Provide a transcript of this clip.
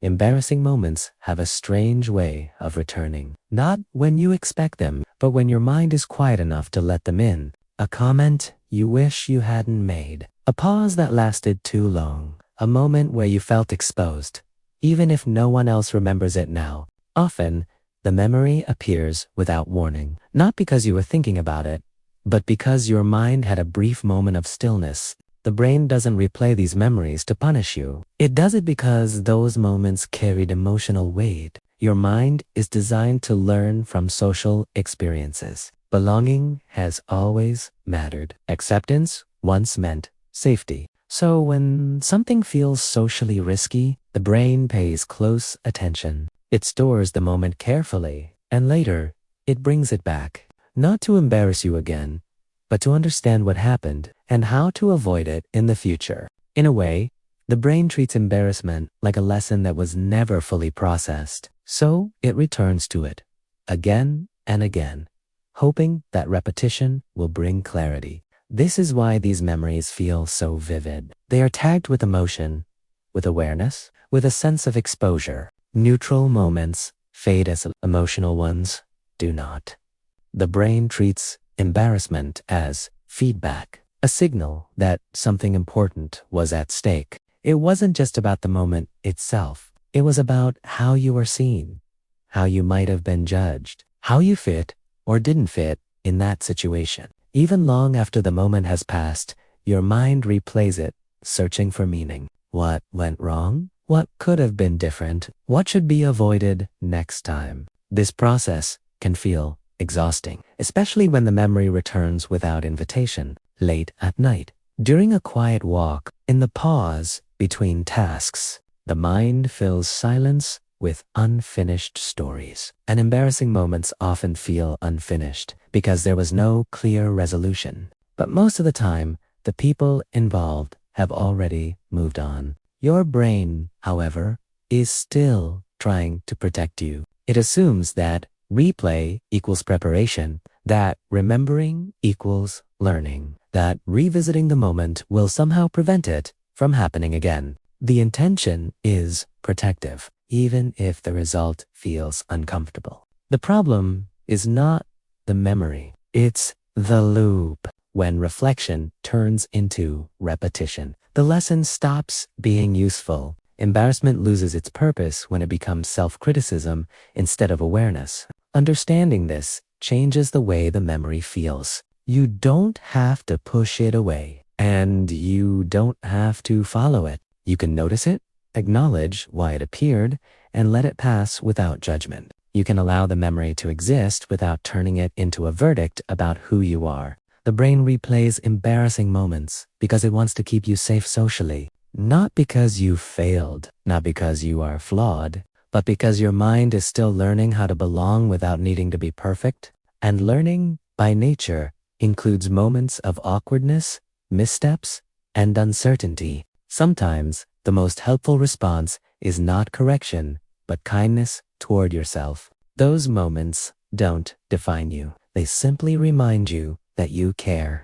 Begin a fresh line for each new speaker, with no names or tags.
Embarrassing moments have a strange way of returning. Not when you expect them, but when your mind is quiet enough to let them in. A comment you wish you hadn't made. A pause that lasted too long. A moment where you felt exposed. Even if no one else remembers it now, often the memory appears without warning. Not because you were thinking about it, but because your mind had a brief moment of stillness. The brain doesn't replay these memories to punish you. It does it because those moments carried emotional weight. Your mind is designed to learn from social experiences. Belonging has always mattered. Acceptance once meant safety. So when something feels socially risky, the brain pays close attention. It stores the moment carefully, and later, it brings it back. Not to embarrass you again, but to understand what happened and how to avoid it in the future. In a way, the brain treats embarrassment like a lesson that was never fully processed. So it returns to it again and again, hoping that repetition will bring clarity. This is why these memories feel so vivid. They are tagged with emotion, with awareness, with a sense of exposure. Neutral moments fade as emotional ones do not. The brain treats embarrassment as feedback, a signal that something important was at stake. It wasn't just about the moment itself. It was about how you were seen, how you might have been judged, how you fit or didn't fit in that situation. Even long after the moment has passed, your mind replays it, searching for meaning. What went wrong? What could have been different? What should be avoided next time? This process can feel exhausting, especially when the memory returns without invitation, late at night. During a quiet walk, in the pause between tasks, the mind fills silence with unfinished stories. And embarrassing moments often feel unfinished because there was no clear resolution. But most of the time, the people involved have already moved on. Your brain, however, is still trying to protect you. It assumes that replay equals preparation, that remembering equals learning, that revisiting the moment will somehow prevent it from happening again. The intention is protective, even if the result feels uncomfortable. The problem is not the memory, it's the loop. When reflection turns into repetition, the lesson stops being useful. Embarrassment loses its purpose when it becomes self-criticism instead of awareness. Understanding this changes the way the memory feels. You don't have to push it away, and you don't have to follow it. You can notice it, acknowledge why it appeared, and let it pass without judgment. You can allow the memory to exist without turning it into a verdict about who you are. The brain replays embarrassing moments because it wants to keep you safe socially. Not because you failed, not because you are flawed, but because your mind is still learning how to belong without needing to be perfect. And learning, by nature, includes moments of awkwardness, missteps, and uncertainty. Sometimes, the most helpful response is not correction, but kindness toward yourself. Those moments don't define you. They simply remind you that you care.